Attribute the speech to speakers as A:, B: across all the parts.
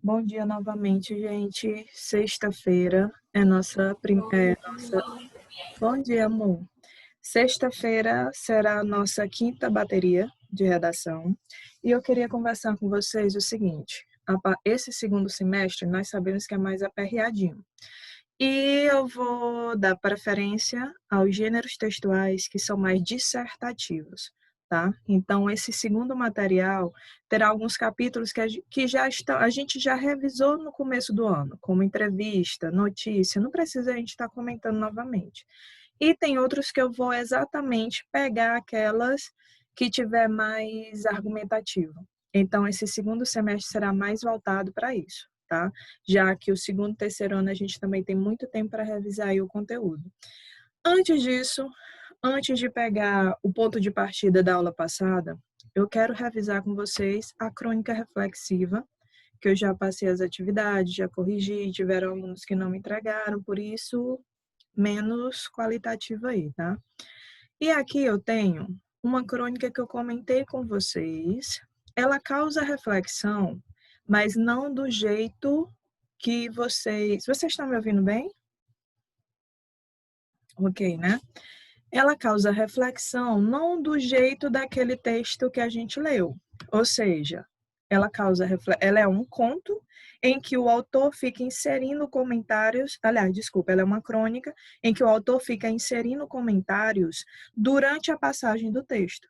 A: Bom dia novamente, gente. Sexta-feira é nossa. Bom dia, amor. Sexta-feira será a nossa quinta bateria de redação e eu queria conversar com vocês o seguinte: esse segundo semestre nós sabemos que é mais aperreadinho e eu vou dar preferência aos gêneros textuais que são mais dissertativos, tá? Então, esse segundo material terá alguns capítulos que já estão, a gente já revisou no começo do ano, como entrevista, notícia, não precisa a gente estar comentando novamente. E tem outros que eu vou exatamente pegar aquelas que tiver mais argumentativo. Então, esse segundo semestre será mais voltado para isso, tá? Já que o segundo e terceiro ano a gente também tem muito tempo para revisar aí o conteúdo. Antes disso, antes de pegar o ponto de partida da aula passada, eu quero revisar com vocês a crônica reflexiva, que eu já passei as atividades, já corrigi, tiveram alunos que não me entregaram, por isso, menos qualitativa aí, tá? E aqui eu tenho uma crônica que eu comentei com vocês. Ela causa reflexão, mas não do jeito que vocês. Vocês estão me ouvindo bem? Ok, né? Ela causa reflexão não do jeito daquele texto que a gente leu. Ou seja, ela é um conto em que o autor fica inserindo comentários, aliás, desculpa, ela é uma crônica em que o autor fica inserindo comentários durante a passagem do texto.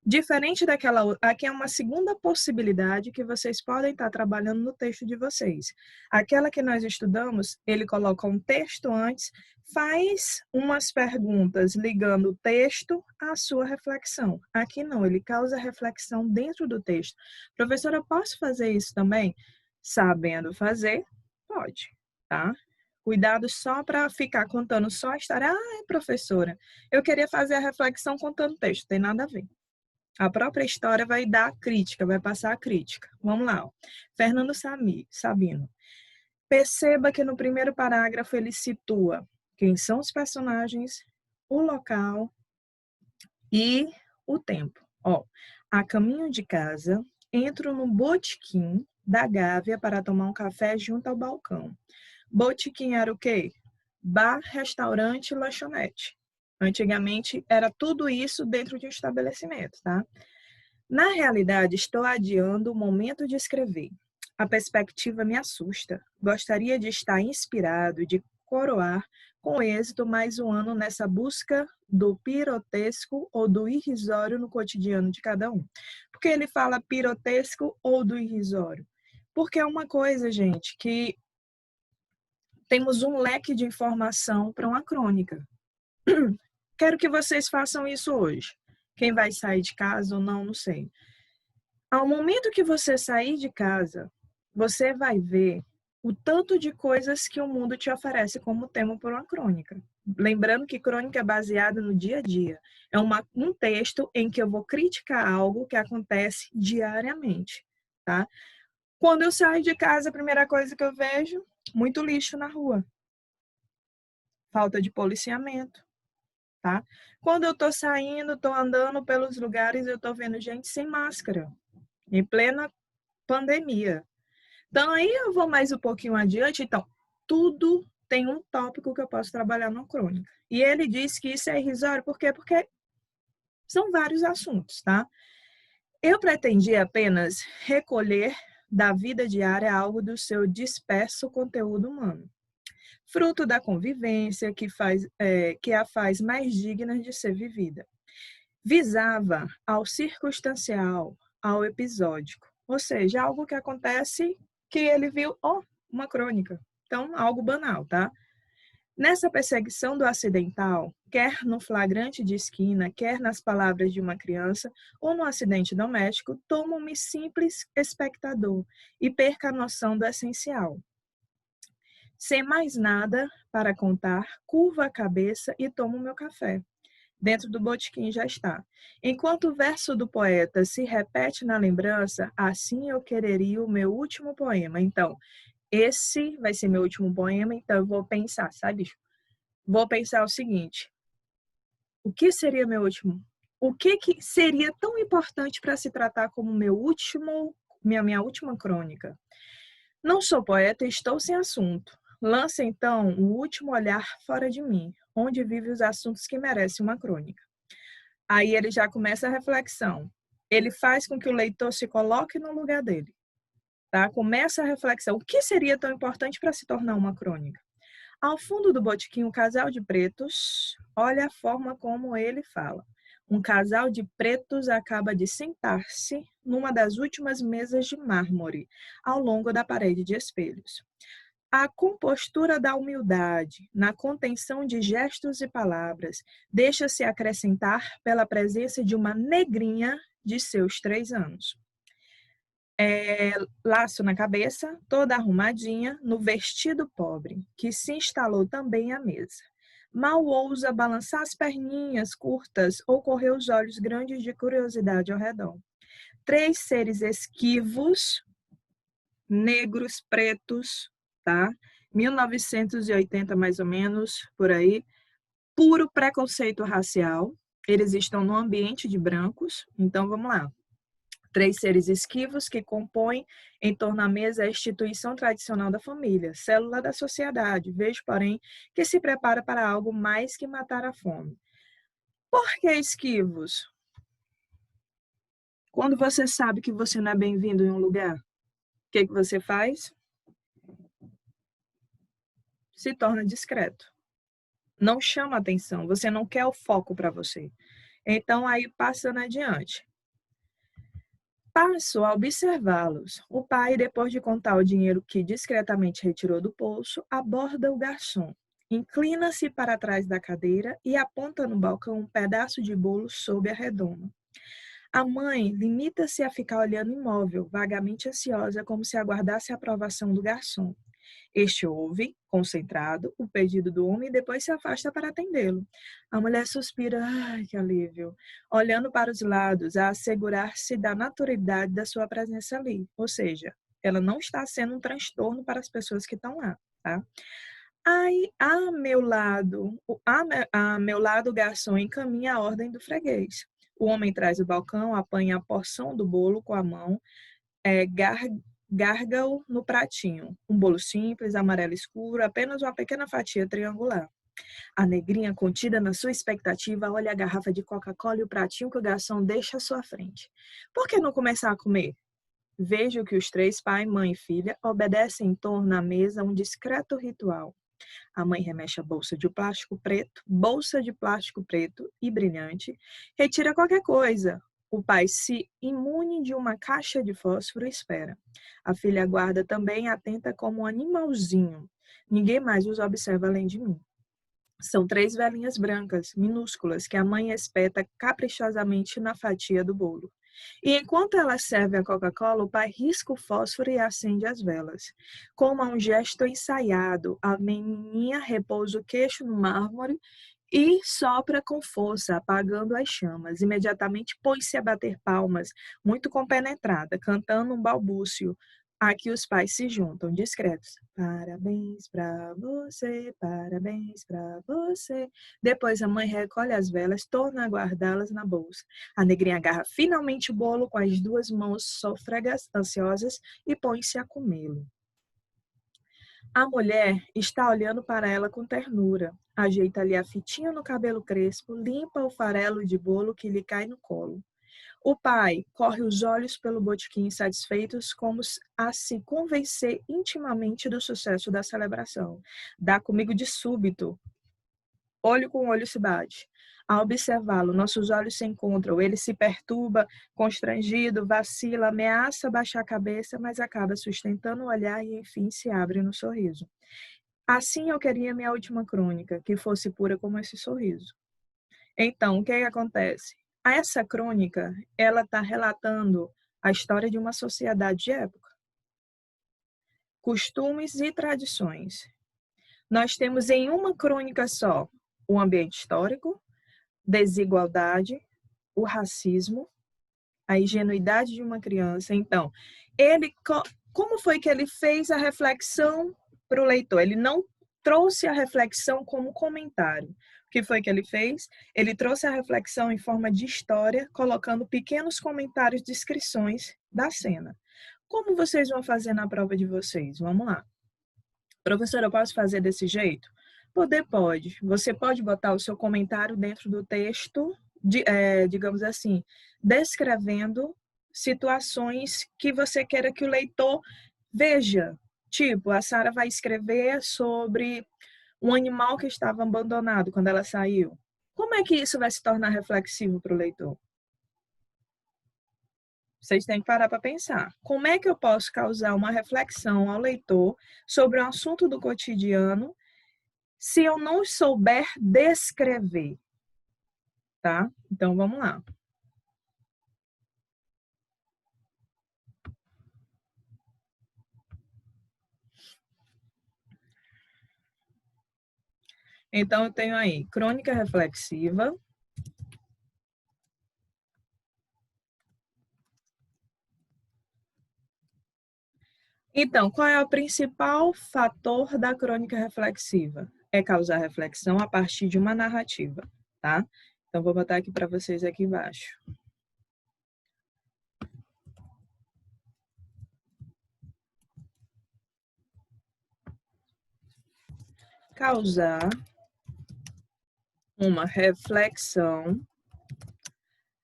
A: Diferente daquela, aqui é uma segunda possibilidade que vocês podem estar trabalhando no texto de vocês. Aquela que nós estudamos, ele coloca um texto antes, faz umas perguntas ligando o texto à sua reflexão. Aqui não, ele causa reflexão dentro do texto. Professora, eu posso fazer isso também? Sabendo fazer, pode, tá? Cuidado só para ficar contando só a história. Ah, professora, eu queria fazer a reflexão contando texto, tem nada a ver. A própria história vai dar a crítica, vai passar a crítica. Vamos lá. Ó. Fernando Sabino. Perceba que no primeiro parágrafo ele situa quem são os personagens, o local e o tempo. Ó, a caminho de casa, entro no botequim da Gávea para tomar um café junto ao balcão. Botequim era o quê? Bar, restaurante, lanchonete. Antigamente era tudo isso dentro de um estabelecimento, tá? Na realidade, estou adiando o momento de escrever. A perspectiva me assusta. Gostaria de estar inspirado, de coroar com êxito mais um ano nessa busca do pirotesco ou do irrisório no cotidiano de cada um. Por que ele fala pirotesco ou do irrisório? Porque é uma coisa, gente, que temos um leque de informação para uma crônica. Quero que vocês façam isso hoje. Quem vai sair de casa ou não, não sei. Ao momento que você sair de casa, você vai ver o tanto de coisas que o mundo te oferece como tema por uma crônica. Lembrando que crônica é baseada no dia a dia. É um texto em que eu vou criticar algo que acontece diariamente, tá? Quando eu saio de casa, a primeira coisa que eu vejo, muito lixo na rua. Falta de policiamento, tá? Quando eu tô saindo, tô andando pelos lugares, eu tô vendo gente sem máscara, em plena pandemia. Então, aí eu vou mais um pouquinho adiante. Então, tudo tem um tópico que eu posso trabalhar na crônica. E ele diz que isso é irrisório, por quê? Porque são vários assuntos, tá? Eu pretendi apenas recolher da vida diária algo do seu disperso conteúdo humano, fruto da convivência que a faz mais digna de ser vivida. Visava ao circunstancial, ao episódico, ou seja, algo que acontece que ele viu, uma crônica. Então, algo banal, tá? Nessa perseguição do acidental, quer no flagrante de esquina, quer nas palavras de uma criança, ou no acidente doméstico, tomo-me simples espectador e perca a noção do essencial. Sem mais nada para contar, curvo a cabeça e tomo meu café. Dentro do botequim já está. Enquanto o verso do poeta se repete na lembrança, assim eu quereria o meu último poema. Então, esse vai ser meu último poema, então eu vou pensar, sabe? Vou pensar o seguinte: o que seria meu último? O que seria tão importante para se tratar como minha última crônica? Não sou poeta e estou sem assunto. Lança então o último olhar fora de mim, onde vive os assuntos que merecem uma crônica. Aí ele já começa a reflexão. Ele faz com que o leitor se coloque no lugar dele. Tá? Começa a reflexão. O que seria tão importante para se tornar uma crônica? Ao fundo do botequim, um casal de pretos, olha a forma como ele fala. Um casal de pretos acaba de sentar-se numa das últimas mesas de mármore, ao longo da parede de espelhos. A compostura da humildade, na contenção de gestos e palavras, deixa-se acrescentar pela presença de uma negrinha de seus 3 anos. Laço na cabeça, toda arrumadinha, no vestido pobre, que se instalou também à mesa. Mal ousa balançar as perninhas curtas ou correr os olhos grandes de curiosidade ao redor. 3 seres esquivos, negros, pretos, tá? 1980 mais ou menos, por aí. Puro preconceito racial. Eles estão no ambiente de brancos, então vamos lá. 3 seres esquivos que compõem em torno da mesa a instituição tradicional da família, célula da sociedade. Vejo, porém, que se prepara para algo mais que matar a fome. Por que esquivos? Quando você sabe que você não é bem-vindo em um lugar, o que você faz? Se torna discreto. Não chama atenção, você não quer o foco para você. Então, aí, passando adiante. Passo a observá-los. O pai, depois de contar o dinheiro que discretamente retirou do bolso, aborda o garçom. Inclina-se para trás da cadeira e aponta no balcão um pedaço de bolo sob a redoma. A mãe limita-se a ficar olhando imóvel, vagamente ansiosa, como se aguardasse a aprovação do garçom. Este ouve, concentrado, o pedido do homem e depois se afasta para atendê-lo. A mulher suspira, ai, que alívio, olhando para os lados, a assegurar-se da naturalidade da sua presença ali. Ou seja, ela não está sendo um transtorno para as pessoas que estão lá, tá? Aí, a meu lado, o garçom encaminha a ordem do freguês. O homem traz o balcão, apanha a porção do bolo com a mão, garga-o no pratinho. Um bolo simples, amarelo escuro, apenas uma pequena fatia triangular. A negrinha, contida na sua expectativa, olha a garrafa de Coca-Cola e o pratinho que o garçom deixa à sua frente. Por que não começar a comer? Vejo que os 3, pai, mãe e filha, obedecem em torno da mesa a um discreto ritual. A mãe remexe a bolsa de plástico preto e brilhante, retira qualquer coisa. O pai se imune de uma caixa de fósforo e espera. A filha aguarda também, atenta como um animalzinho. Ninguém mais os observa além de mim. São 3 velinhas brancas, minúsculas, que a mãe espeta caprichosamente na fatia do bolo. E enquanto ela serve a Coca-Cola, o pai risca o fósforo e acende as velas. Como a um gesto ensaiado, a menininha repousa o queixo no mármore e sopra com força, apagando as chamas. Imediatamente põe-se a bater palmas, muito compenetrada, cantando um balbúcio. Aqui os pais se juntam, discretos. Parabéns pra você, parabéns pra você. Depois a mãe recolhe as velas, torna a guardá-las na bolsa. A negrinha agarra finalmente o bolo com as 2 mãos sôfregas, ansiosas, e põe-se a comê-lo. A mulher está olhando para ela com ternura. Ajeita-lhe a fitinha no cabelo crespo, limpa o farelo de bolo que lhe cai no colo. O pai corre os olhos pelo botequim satisfeitos, como a se convencer intimamente do sucesso da celebração. Dá comigo de súbito. Olho com olho se bate. Ao observá-lo, nossos olhos se encontram. Ele se perturba, constrangido, vacila, ameaça baixar a cabeça, mas acaba sustentando o olhar e, enfim, se abre no sorriso. Assim eu queria minha última crônica, que fosse pura como esse sorriso. Então, o que acontece? Essa crônica, ela está relatando a história de uma sociedade de época. Costumes e tradições. Nós temos em uma crônica só o ambiente histórico, desigualdade, o racismo, a ingenuidade de uma criança. Então, como foi que ele fez a reflexão para o leitor? Ele não trouxe a reflexão como comentário. O que foi que ele fez? Ele trouxe a reflexão em forma de história, colocando pequenos comentários, descrições da cena. Como vocês vão fazer na prova de vocês? Vamos lá. Professora, eu posso fazer desse jeito? Poder pode. Você pode botar o seu comentário dentro do texto, digamos assim, descrevendo situações que você queira que o leitor veja. Tipo, a Sara vai escrever sobre um animal que estava abandonado quando ela saiu. Como é que isso vai se tornar reflexivo para o leitor? Vocês têm que parar para pensar. Como é que eu posso causar uma reflexão ao leitor sobre um assunto do cotidiano se eu não souber descrever? Tá? Então, vamos lá. Então, eu tenho aí crônica reflexiva. Então, qual é o principal fator da crônica reflexiva? É causar reflexão a partir de uma narrativa, tá? Então, vou botar aqui para vocês aqui embaixo. Causar uma reflexão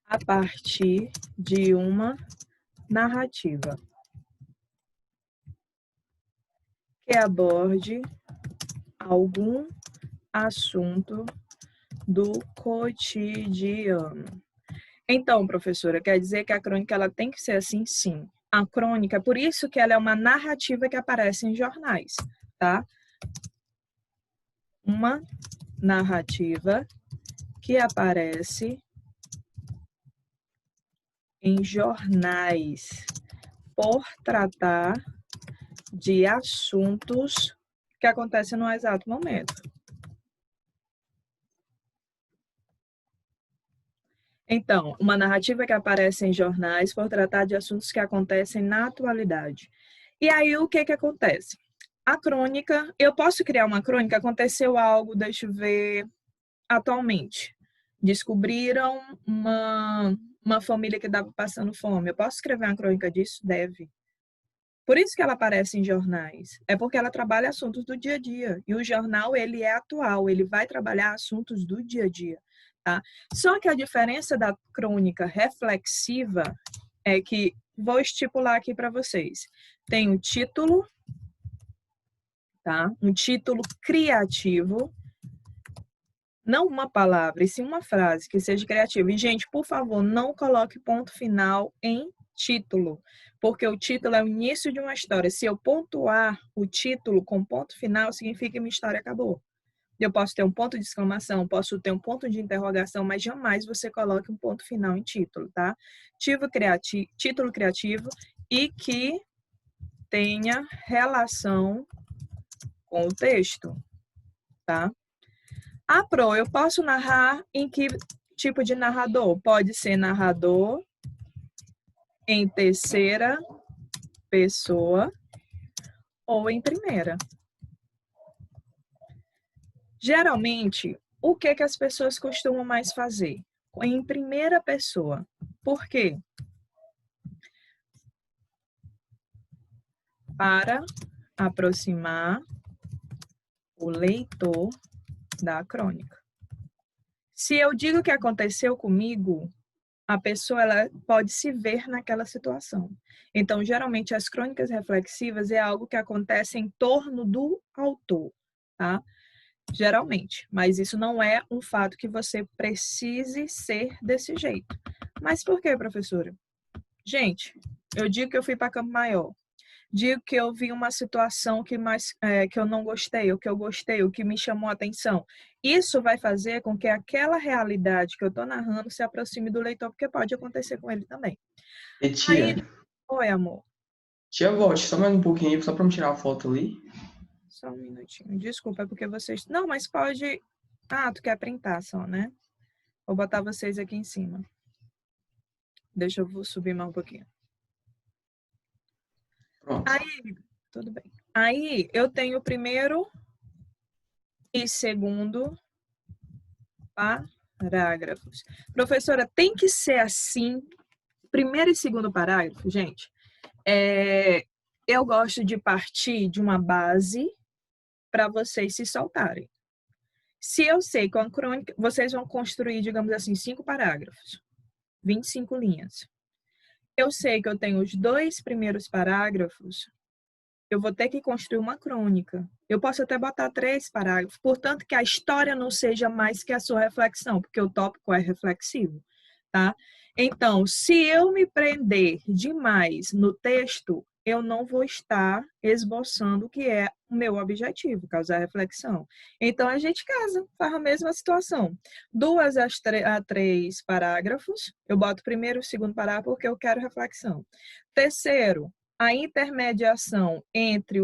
A: a partir de uma narrativa que aborde algum assunto do cotidiano. Então, professora, quer dizer que a crônica ela tem que ser assim? Sim. A crônica, por isso que ela é uma narrativa que aparece em jornais, tá? Uma narrativa que aparece em jornais por tratar de assuntos que acontecem no exato momento. Então, uma narrativa que aparece em jornais por tratar de assuntos que acontecem na atualidade. E aí, o que acontece? A crônica, eu posso criar uma crônica, aconteceu algo, deixa eu ver, atualmente. Descobriram uma família que estava passando fome. Eu posso escrever uma crônica disso? Deve. Por isso que ela aparece em jornais. É porque ela trabalha assuntos do dia a dia. E o jornal, ele é atual, ele vai trabalhar assuntos do dia a dia. Tá? Só que a diferença da crônica reflexiva é que, vou estipular aqui para vocês, tem o título, tá? Um título criativo, não uma palavra, e sim uma frase que seja criativa. E, gente, por favor, não coloque ponto final em título, porque o título é o início de uma história. Se eu pontuar o título com ponto final, significa que minha história acabou. Eu posso ter um ponto de exclamação, posso ter um ponto de interrogação, mas jamais você coloque um ponto final em título, tá? Título criativo e que tenha relação com o texto, tá? Ah, Pro, eu posso narrar em que tipo de narrador? Pode ser narrador em terceira pessoa ou em primeira. Geralmente, o que as pessoas costumam mais fazer? Em primeira pessoa. Por quê? Para aproximar o leitor da crônica. Se eu digo que aconteceu comigo, a pessoa ela pode se ver naquela situação. Então, geralmente, as crônicas reflexivas é algo que acontece em torno do autor, tá? Geralmente, mas isso não é um fato que você precise ser desse jeito. Mas por quê, professora? Gente, eu digo que eu fui para Campo Maior. Digo que eu vi uma situação que eu não gostei, o que eu gostei, o que me chamou a atenção. Isso vai fazer com que aquela realidade que eu estou narrando se aproxime do leitor, porque pode acontecer com ele também.
B: E
A: Aí,
B: tia,
A: oi, amor.
B: tia, volte só mais um pouquinho aí, só pra me tirar a foto ali.
A: Só um minutinho. Desculpa, é porque vocês. Não, mas pode. Ah, tu quer printar só, né? Vou botar vocês aqui em cima. Deixa eu subir mais um pouquinho.
B: Pronto.
A: Aí, tudo bem. Aí eu tenho o primeiro e segundo parágrafos. Professora, tem que ser assim, primeiro e segundo parágrafo, gente? Eu gosto de partir de uma base para vocês se soltarem. Se eu sei que uma crônica, vocês vão construir, digamos assim, 5 parágrafos, 25 linhas. Eu sei que eu tenho os 2 primeiros parágrafos, eu vou ter que construir uma crônica. Eu posso até botar 3 parágrafos, portanto que a história não seja mais que a sua reflexão, porque o tópico é reflexivo, tá? Então, se eu me prender demais no texto, eu não vou estar esboçando o que é o meu objetivo, causar reflexão. Então, a gente casa, faz a mesma situação. 2 a 3 parágrafos, eu boto primeiro e o segundo parágrafo porque eu quero reflexão. Terceiro, a intermediação entre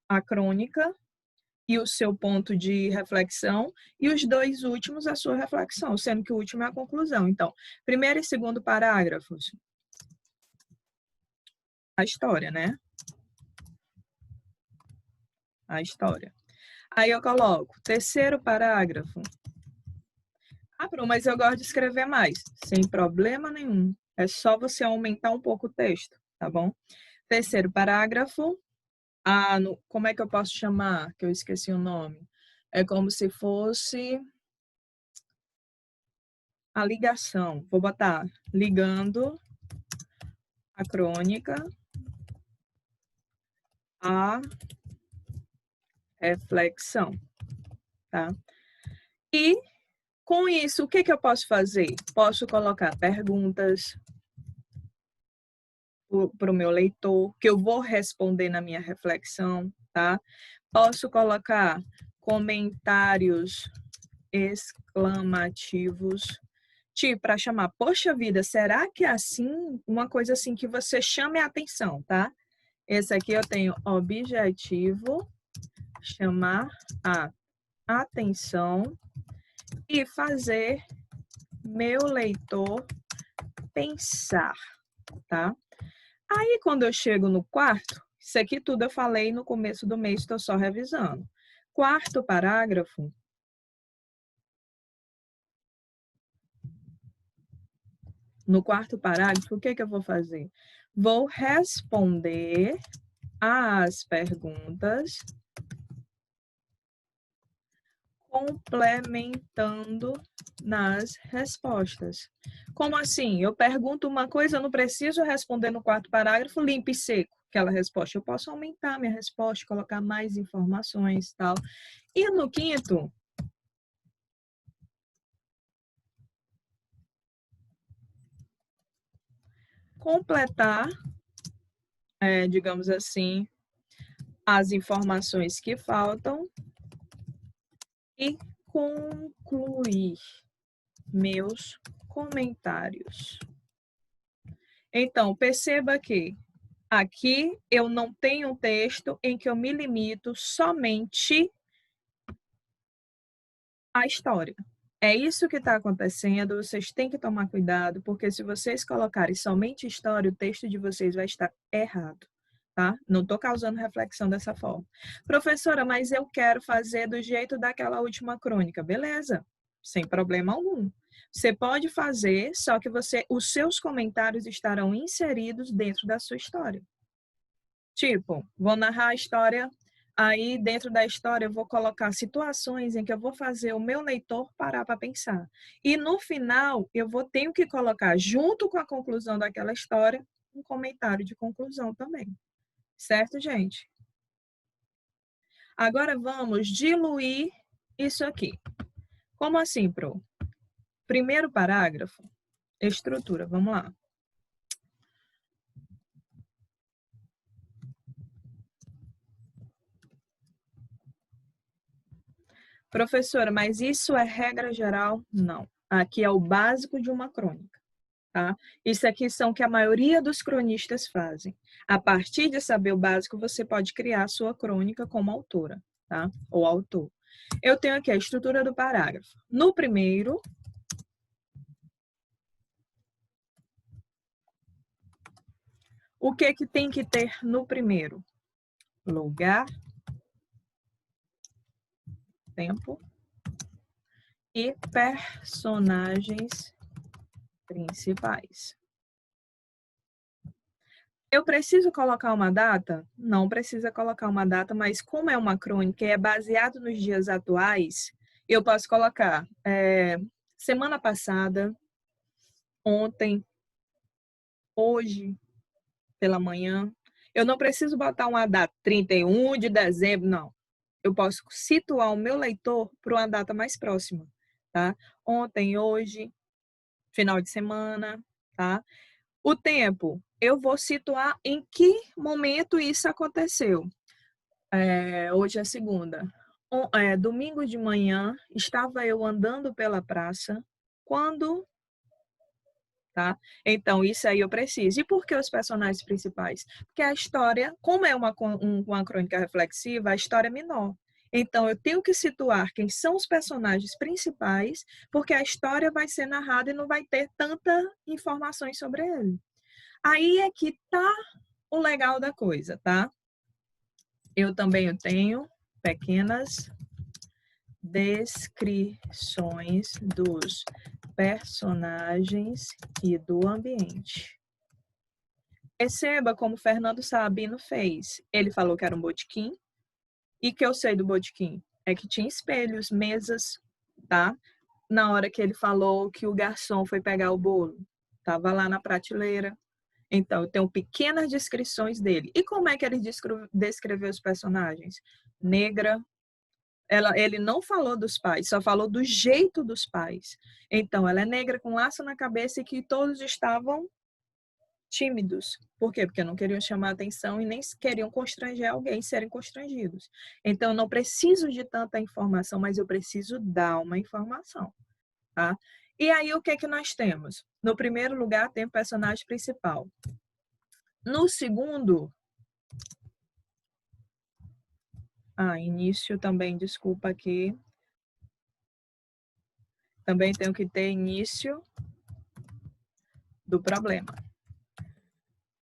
A: a crônica e o seu ponto de reflexão, e os 2 últimos a sua reflexão, sendo que o último é a conclusão. Então, primeiro e segundo parágrafos, a história, né? A história. Aí eu coloco terceiro parágrafo. Ah, Bruno, mas eu gosto de escrever mais. Sem problema nenhum. É só você aumentar um pouco o texto, tá bom? Terceiro parágrafo. Como é que eu posso chamar? Que eu esqueci o nome. É como se fosse a ligação. Vou botar ligando a crônica à reflexão, tá? E com isso, o que eu posso fazer? Posso colocar perguntas para o meu leitor, que eu vou responder na minha reflexão, tá? Posso colocar comentários exclamativos, tipo, para chamar, poxa vida, será que é assim? Uma coisa assim que você chame a atenção, tá? Esse aqui eu tenho objetivo, chamar a atenção e fazer meu leitor pensar, tá? Aí, quando eu chego no quarto, isso aqui tudo eu falei no começo do mês, estou só revisando. Quarto parágrafo. No quarto parágrafo, o que eu vou fazer? Vou responder às perguntas complementando nas respostas. Como assim? Eu pergunto uma coisa, eu não preciso responder no quarto parágrafo limpo e seco aquela resposta. Eu posso aumentar minha resposta, colocar mais informações e tal. E no quinto, completar, digamos assim, as informações que faltam e concluir meus comentários. Então, perceba que aqui eu não tenho um texto em que eu me limito somente à história. É isso que está acontecendo, vocês têm que tomar cuidado, porque se vocês colocarem somente história, o texto de vocês vai estar errado, tá? Não estou causando reflexão dessa forma. Professora, mas eu quero fazer do jeito daquela última crônica. Beleza, sem problema algum. Você pode fazer, só que os seus comentários estarão inseridos dentro da sua história. Tipo, vou narrar a história, aí dentro da história eu vou colocar situações em que eu vou fazer o meu leitor parar para pensar. E no final eu tenho que colocar, junto com a conclusão daquela história, um comentário de conclusão também. Certo, gente? Agora vamos diluir isso aqui. Como assim, Pro? Primeiro parágrafo, estrutura, vamos lá. Professora, mas isso é regra geral? Não. Aqui é o básico de uma crônica. Tá? Isso aqui são o que a maioria dos cronistas fazem. A partir de saber o básico, você pode criar a sua crônica como autora, tá? Ou autor. Eu tenho aqui a estrutura do parágrafo. No primeiro, o que tem que ter no primeiro? Lugar, tempo e personagens principais. Eu preciso colocar uma data? Não precisa colocar uma data, mas como é uma crônica e é baseado nos dias atuais, eu posso colocar semana passada, ontem, hoje, pela manhã. Eu não preciso botar uma data, 31 de dezembro, não. Eu posso situar o meu leitor para uma data mais próxima, tá? Ontem, hoje, final de semana, tá? O tempo, eu vou situar em que momento isso aconteceu. Hoje é segunda. Domingo de manhã, estava eu andando pela praça, quando... Tá? Então, isso aí eu preciso. E por que os personagens principais? Porque a história, como é uma crônica reflexiva, a história é menor. Então, eu tenho que situar quem são os personagens principais, porque a história vai ser narrada e não vai ter tanta informações sobre ele. Aí é que tá o legal da coisa, tá? Eu também tenho pequenas descrições dos personagens e do ambiente. Perceba como Fernando Sabino fez. Ele falou que era um botequim. E que eu sei do botequim? É que tinha espelhos, mesas, tá? Na hora que ele falou que o garçom foi pegar o bolo, tava lá na prateleira. Então, eu tenho pequenas descrições dele. E como é que ele descreveu os personagens? Negra. Ele não falou dos pais, só falou do jeito dos pais. Então, ela é negra com laço na cabeça e que todos estavam tímidos. Por quê? Porque não queriam chamar atenção e nem queriam constranger alguém, serem constrangidos. Então, eu não preciso de tanta informação, mas eu preciso dar uma informação, tá? E aí, o que é que nós temos? No primeiro lugar, tem o personagem principal. No segundo... início também, desculpa aqui. Também tenho que ter início do problema.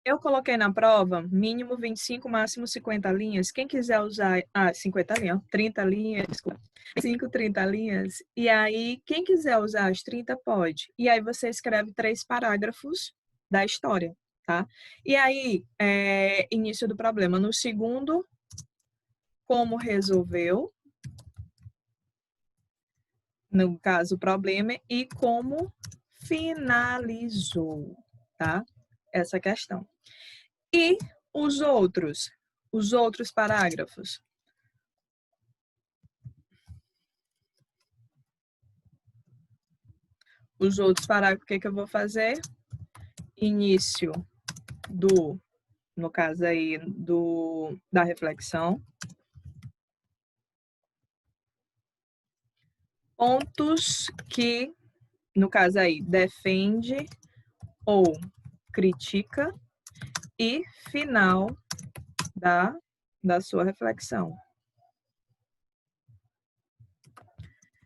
A: Eu coloquei na prova mínimo 25, máximo 50 linhas. Quem quiser usar... 50 linhas, 30 linhas, desculpa. 5, 30 linhas. E aí, quem quiser usar as 30, pode. E aí, você escreve 3 parágrafos da história, tá? E aí, início do problema. No segundo, como resolveu. No caso, o problema. E como finalizou, tá? Essa questão. E os outros parágrafos. Os outros parágrafos, o que eu vou fazer? Início no caso aí, da reflexão. Pontos que, no caso aí, defende ou critica. E final da sua reflexão.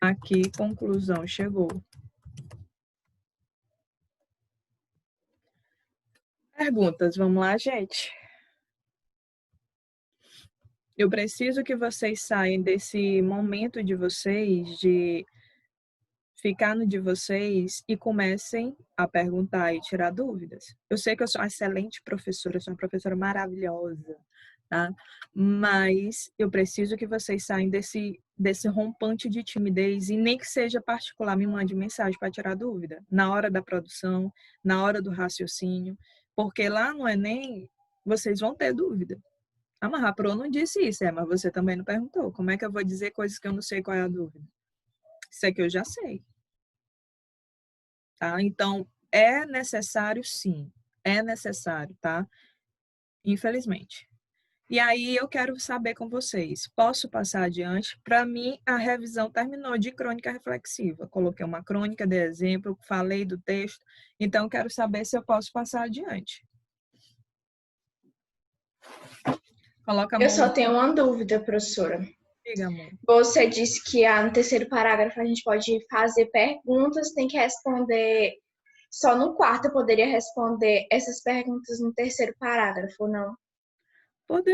A: Aqui, conclusão chegou. Perguntas, vamos lá, gente? Eu preciso que vocês saiam desse momento de vocês, de ficar no de vocês e comecem a perguntar e tirar dúvidas. Eu sei que eu sou uma excelente professora, eu sou uma professora maravilhosa, tá? Mas eu preciso que vocês saiam desse rompante de timidez e nem que seja particular, me mande mensagem para tirar dúvida. Na hora da produção, na hora do raciocínio, porque lá no Enem vocês vão ter dúvida. Mas a Pro não disse isso, mas você também não perguntou. Como é que eu vou dizer coisas que eu não sei qual é a dúvida? Isso é que eu já sei. Tá? Então, é necessário, sim. É necessário, tá? Infelizmente. E aí, eu quero saber com vocês. Posso passar adiante? Para mim, a revisão terminou de crônica reflexiva. Coloquei uma crônica de exemplo, falei do texto. Então, quero saber se eu posso passar adiante. Coloca a mão.
C: Eu só tenho uma dúvida, professora.
A: Diga, amor.
C: Você disse que no terceiro parágrafo a gente pode fazer perguntas, tem que responder só no quarto. Eu poderia responder essas perguntas no terceiro parágrafo, ou não?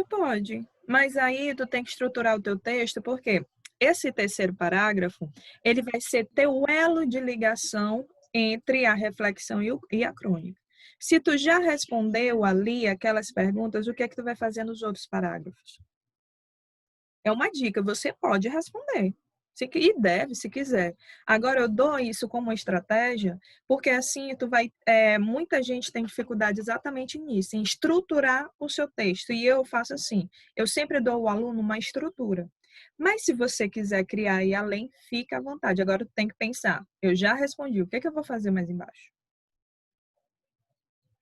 A: Pode. Mas aí tu tem que estruturar o teu texto, porque esse terceiro parágrafo, ele vai ser teu elo de ligação entre a reflexão e a crônica. Se tu já respondeu ali aquelas perguntas, o que é que tu vai fazer nos outros parágrafos? É uma dica, você pode responder. E deve, se quiser. Agora, eu dou isso como uma estratégia, porque assim tu vai. Muita gente tem dificuldade exatamente nisso, em estruturar o seu texto. E eu faço assim: eu sempre dou ao aluno uma estrutura. Mas se você quiser criar e além, fica à vontade. Agora, tu tem que pensar: eu já respondi, o que é que eu vou fazer mais embaixo?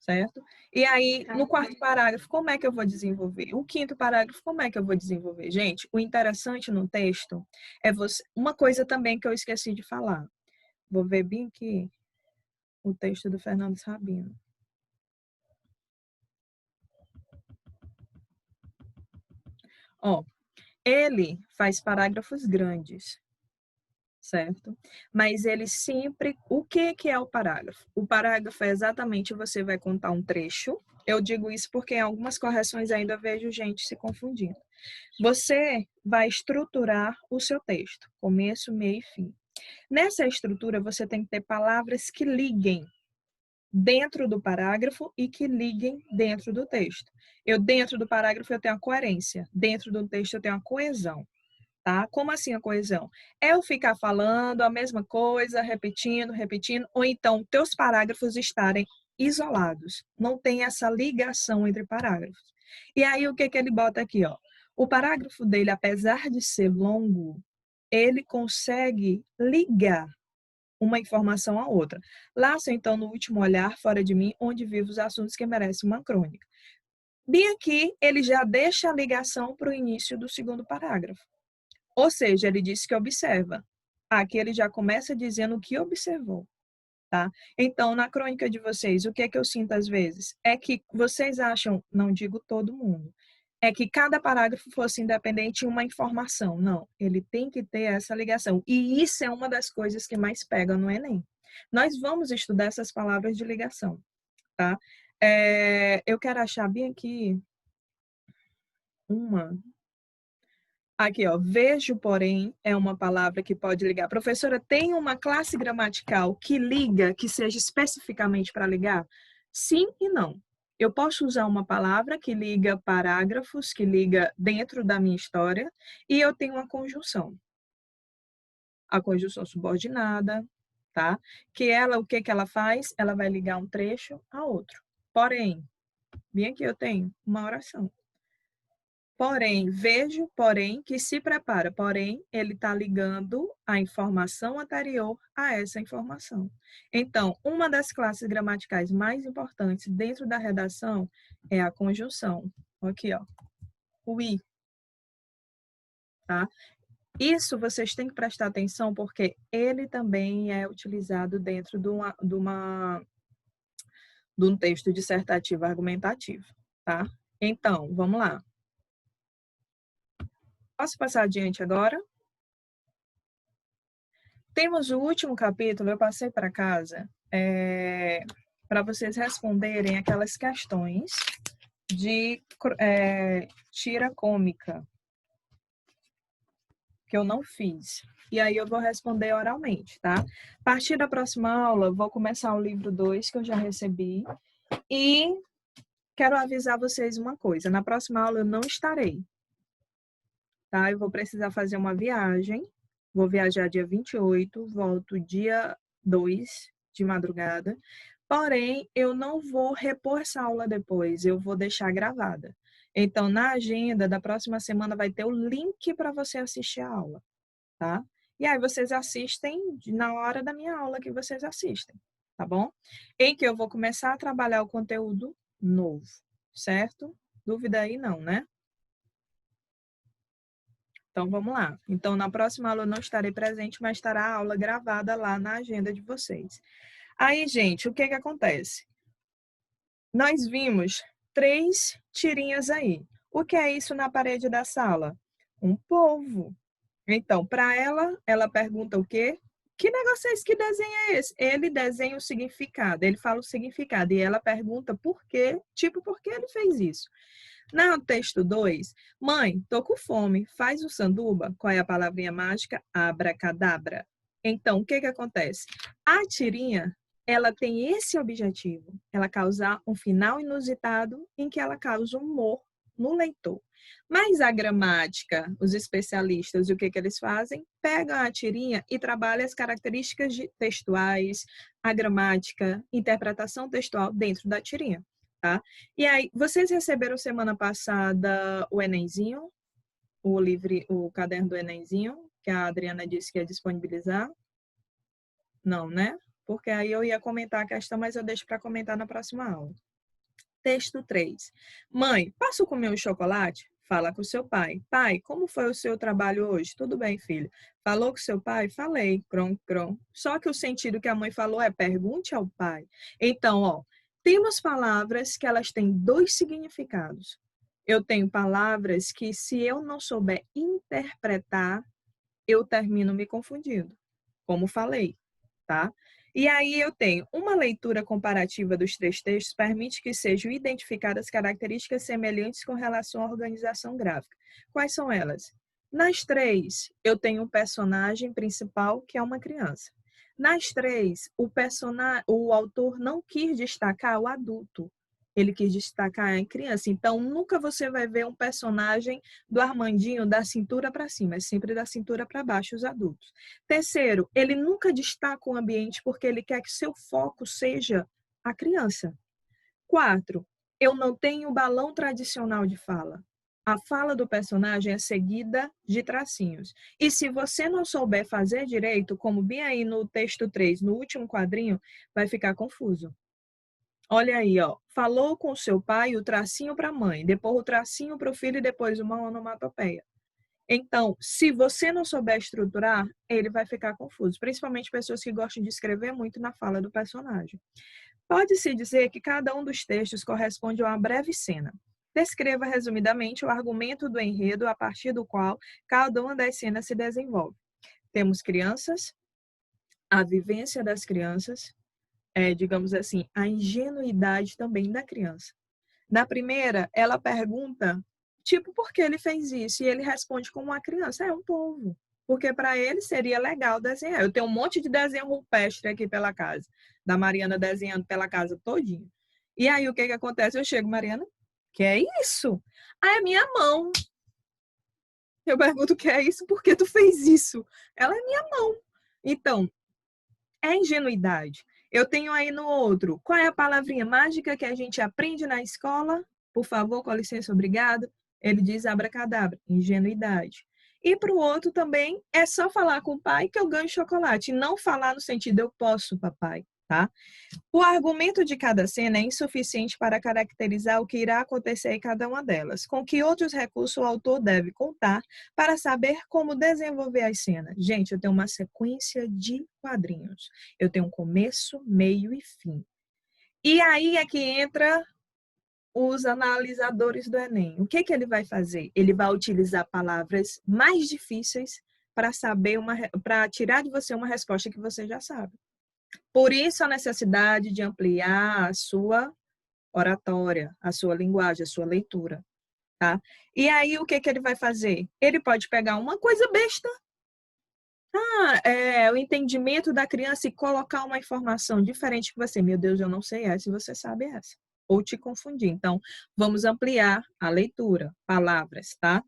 A: Certo? E aí, no quarto parágrafo, como é que eu vou desenvolver? O quinto parágrafo, como é que eu vou desenvolver? Gente, o interessante no texto é você. Uma coisa também que eu esqueci de falar. Vou ver bem aqui o texto do Fernando Sabino. Ó, ele faz parágrafos grandes, certo? Mas ele sempre... O que é o parágrafo? O parágrafo é exatamente você vai contar um trecho. Eu digo isso porque em algumas correções ainda vejo gente se confundindo. Você vai estruturar o seu texto, começo, meio e fim. Nessa estrutura, você tem que ter palavras que liguem dentro do parágrafo e que liguem dentro do texto. Dentro do parágrafo, eu tenho a coerência. Dentro do texto, eu tenho a coesão. Tá? Como assim a coesão? É eu ficar falando a mesma coisa, repetindo, ou então teus parágrafos estarem isolados. Não tem essa ligação entre parágrafos. E aí, o que ele bota aqui, ó? O parágrafo dele, apesar de ser longo, ele consegue ligar uma informação à outra. Laço, então, no último olhar, fora de mim, onde vivo os assuntos que merecem uma crônica. Bem aqui, ele já deixa a ligação para o início do segundo parágrafo. Ou seja, ele disse que observa. Aqui ele já começa dizendo o que observou. Tá? Então, na crônica de vocês, o que é que eu sinto às vezes? É que vocês acham, não digo todo mundo, é que cada parágrafo fosse independente de uma informação. Não, ele tem que ter essa ligação. E isso é uma das coisas que mais pega no Enem. Nós vamos estudar essas palavras de ligação, tá? Eu quero achar bem aqui uma. Aqui, ó, vejo, porém, é uma palavra que pode ligar. Professora, tem uma classe gramatical que liga, que seja especificamente para ligar? Sim e não. Eu posso usar uma palavra que liga parágrafos, que liga dentro da minha história, e eu tenho uma conjunção. A conjunção subordinada, tá? Que ela, o que ela faz? Ela vai ligar um trecho a outro. Porém, bem aqui eu tenho uma oração. Porém, vejo, porém, que se prepara. Porém, ele está ligando a informação anterior a essa informação. Então, uma das classes gramaticais mais importantes dentro da redação é a conjunção. Aqui, ó. O I. Tá? Isso vocês têm que prestar atenção porque ele também é utilizado dentro de um texto dissertativo argumentativo. Tá? Então, vamos lá. Posso passar adiante agora? Temos o último capítulo, eu passei para casa para vocês responderem aquelas questões de tira cômica que eu não fiz. E aí eu vou responder oralmente, tá? A partir da próxima aula, vou começar o livro 2 que eu já recebi. E quero avisar vocês uma coisa, na próxima aula eu não estarei, tá? Eu vou precisar fazer uma viagem. Vou viajar dia 28, volto dia 2 de madrugada. Porém, eu não vou repor essa aula depois, eu vou deixar gravada. Então, na agenda da próxima semana vai ter o link para você assistir a aula, tá? E aí vocês assistem na hora da minha aula que vocês assistem, tá bom? Em que eu vou começar a trabalhar o conteúdo novo, certo? Dúvida aí não, né? Então, vamos lá. Então, na próxima aula eu não estarei presente, mas estará a aula gravada lá na agenda de vocês. Aí, gente, o que que acontece? Nós vimos 3 tirinhas aí. O que é isso na parede da sala? Um polvo. Então, para ela pergunta o quê? Que negócio é esse? Que desenho é esse? Ele desenha o significado, ele fala o significado. E ela pergunta por quê, tipo, por que ele fez isso? No texto 2, mãe, tô com fome, faz o sanduba. Qual é a palavrinha mágica? Abracadabra. Então, o que que acontece? A tirinha, ela tem esse objetivo, ela causar um final inusitado em que ela causa humor no leitor. Mas a gramática, os especialistas, o que eles fazem? Pegam a tirinha e trabalham as características textuais, a gramática, interpretação textual dentro da tirinha, tá? E aí, vocês receberam semana passada o Enemzinho, o caderno do Enemzinho, que a Adriana disse que ia disponibilizar? Não, né? Porque aí eu ia comentar a questão, mas eu deixo para comentar na próxima aula. Texto 3. Mãe, posso comer um chocolate? Fala com seu pai. Pai, como foi o seu trabalho hoje? Tudo bem, filho. Falou com seu pai? Falei. Crom, crom. Só que o sentido que a mãe falou é pergunte ao pai. Então, ó, temos palavras que elas têm dois significados. Eu tenho palavras que, se eu não souber interpretar, eu termino me confundindo. Como falei, tá? E aí eu tenho uma leitura comparativa dos três textos permite que sejam identificadas características semelhantes com relação à organização gráfica. Quais são elas? Nas três, eu tenho um personagem principal que é uma criança. Nas três, o autor não quis destacar o adulto. Ele quis destacar a criança. Então, nunca você vai ver um personagem do Armandinho da cintura para cima, é sempre da cintura para baixo os adultos. Terceiro, ele nunca destaca o ambiente porque ele quer que seu foco seja a criança. 4, eu não tenho balão tradicional de fala. A fala do personagem é seguida de tracinhos. E se você não souber fazer direito, como bem aí no texto 3, no último quadrinho, vai ficar confuso. Olha aí, ó. Falou com seu pai, o tracinho para a mãe, depois o tracinho para o filho e depois uma onomatopeia. Então, se você não souber estruturar, ele vai ficar confuso, principalmente pessoas que gostam de escrever muito na fala do personagem. Pode-se dizer que cada um dos textos corresponde a uma breve cena. Descreva resumidamente o argumento do enredo a partir do qual cada uma das cenas se desenvolve. Temos crianças, a vivência das crianças, digamos assim, a ingenuidade também da criança. Na primeira, ela pergunta, tipo, por que ele fez isso? E ele responde como uma criança, é um povo. Porque para ele seria legal desenhar. Eu tenho um monte de desenho rupestre aqui pela casa, da Mariana desenhando pela casa todinha. E aí, o que acontece? Eu chego, Mariana, que é isso? Ah, é minha mão. Eu pergunto, o que é isso? Por que tu fez isso? Ela é minha mão. Então, é ingenuidade. Eu tenho aí no outro, qual é a palavrinha mágica que a gente aprende na escola? Por favor, com licença, obrigado. Ele diz abracadabra, ingenuidade. E para o outro também, é só falar com o pai que eu ganho chocolate. E não falar no sentido, eu posso, papai, tá? O argumento de cada cena é insuficiente para caracterizar o que irá acontecer em cada uma delas. Com que outros recursos o autor deve contar para saber como desenvolver as cenas? Gente, eu tenho uma sequência de quadrinhos. Eu tenho um começo, meio e fim. E aí é que entra os analisadores do Enem. O que ele vai fazer? Ele vai utilizar palavras mais difíceis para tirar de você uma resposta que você já sabe. Por isso a necessidade de ampliar a sua oratória, a sua linguagem, a sua leitura, tá? E aí o que ele vai fazer? Ele pode pegar uma coisa besta, o entendimento da criança e colocar uma informação diferente que você, meu Deus, eu não sei essa e você sabe essa. Ou te confundir. Então, vamos ampliar a leitura, palavras, tá?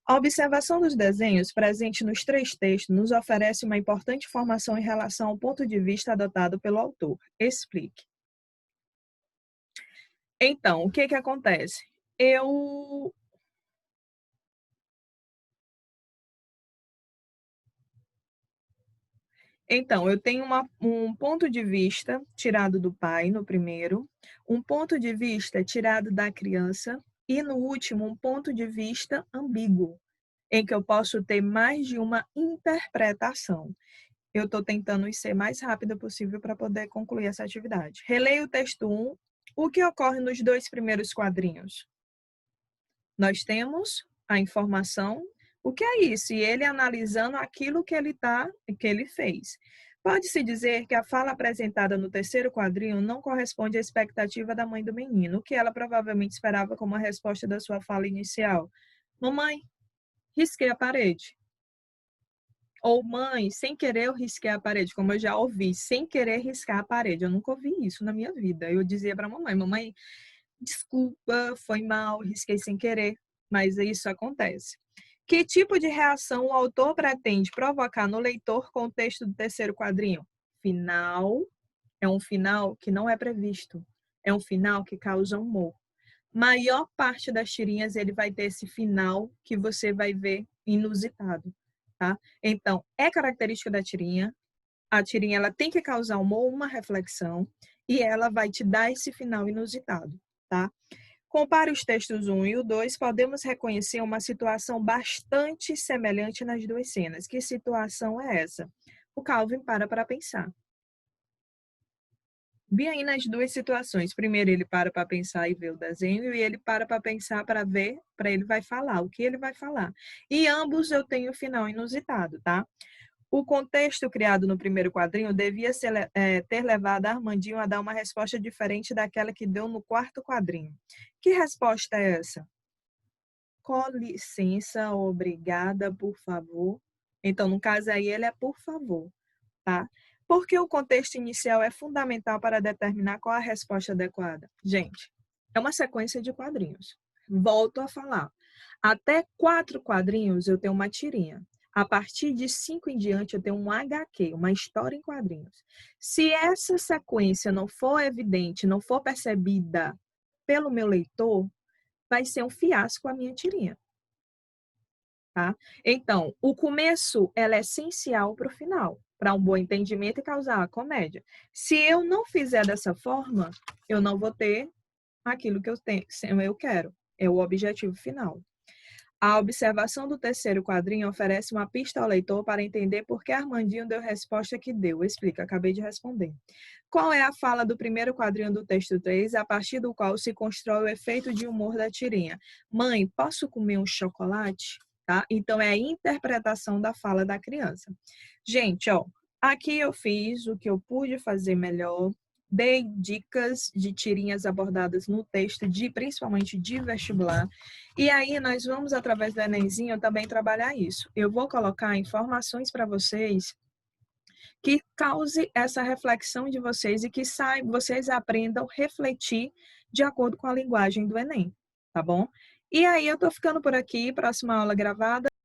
A: A observação dos desenhos presente nos três textos nos oferece uma importante informação em relação ao ponto de vista adotado pelo autor. Explique. Então, o que acontece? Então, eu tenho um ponto de vista tirado do pai no primeiro, um ponto de vista tirado da criança e, no último, um ponto de vista ambíguo, em que eu posso ter mais de uma interpretação. Eu estou tentando ser mais rápida possível para poder concluir essa atividade. Releia o texto 1. O que ocorre nos dois primeiros quadrinhos? Nós temos a informação, o que é isso? E ele analisando aquilo que ele fez. Pode-se dizer que a fala apresentada no terceiro quadrinho não corresponde à expectativa da mãe do menino, o que ela provavelmente esperava como a resposta da sua fala inicial. Mamãe, risquei a parede. Ou, mãe, sem querer eu risquei a parede, como eu já ouvi, sem querer riscar a parede. Eu nunca ouvi isso na minha vida. Eu dizia para a mamãe, mamãe, desculpa, foi mal, risquei sem querer, mas isso acontece. Que tipo de reação o autor pretende provocar no leitor com o texto do terceiro quadrinho? Final é um final que não é previsto. É um final que causa humor. Maior parte das tirinhas ele vai ter esse final que você vai ver inusitado, tá? Então, é característica da tirinha. A tirinha ela tem que causar humor, uma reflexão, e ela vai te dar esse final inusitado, tá? Compare os textos 1 e o 2, podemos reconhecer uma situação bastante semelhante nas duas cenas. Que situação é essa? O Calvin para pensar. Vi aí nas duas situações. Primeiro ele para pensar e vê o desenho, e ele para pensar para ver, para ele vai falar, o que ele vai falar. E ambos eu tenho o final inusitado, tá? O contexto criado no primeiro quadrinho devia ter levado Armandinho a dar uma resposta diferente daquela que deu no quarto quadrinho. Que resposta é essa? Com licença, obrigada, por favor. Então, no caso aí, ele é por favor, tá? Porque o contexto inicial é fundamental para determinar qual a resposta adequada. Gente, é uma sequência de quadrinhos. Volto a falar. Até 4 quadrinhos eu tenho uma tirinha. A partir de 5 em diante eu tenho um HQ, uma história em quadrinhos. Se essa sequência não for evidente, não for percebida pelo meu leitor, vai ser um fiasco a minha tirinha. Tá? Então, o começo ela é essencial para o final, para um bom entendimento e causar a comédia. Se eu não fizer dessa forma, eu não vou ter aquilo que eu quero. É o objetivo final. A observação do terceiro quadrinho oferece uma pista ao leitor para entender por que Armandinho deu a resposta que deu. Explica, acabei de responder. Qual é a fala do primeiro quadrinho do texto 3, a partir do qual se constrói o efeito de humor da tirinha? Mãe, posso comer um chocolate? Tá? Então, é a interpretação da fala da criança. Gente, ó, aqui eu fiz o que eu pude fazer melhor. Dei dicas de tirinhas abordadas no texto, principalmente de vestibular. E aí nós vamos, através do Enemzinho, também trabalhar isso. Eu vou colocar informações para vocês que cause essa reflexão de vocês e que vocês aprendam a refletir de acordo com a linguagem do Enem, tá bom? E aí eu tô ficando por aqui, próxima aula gravada.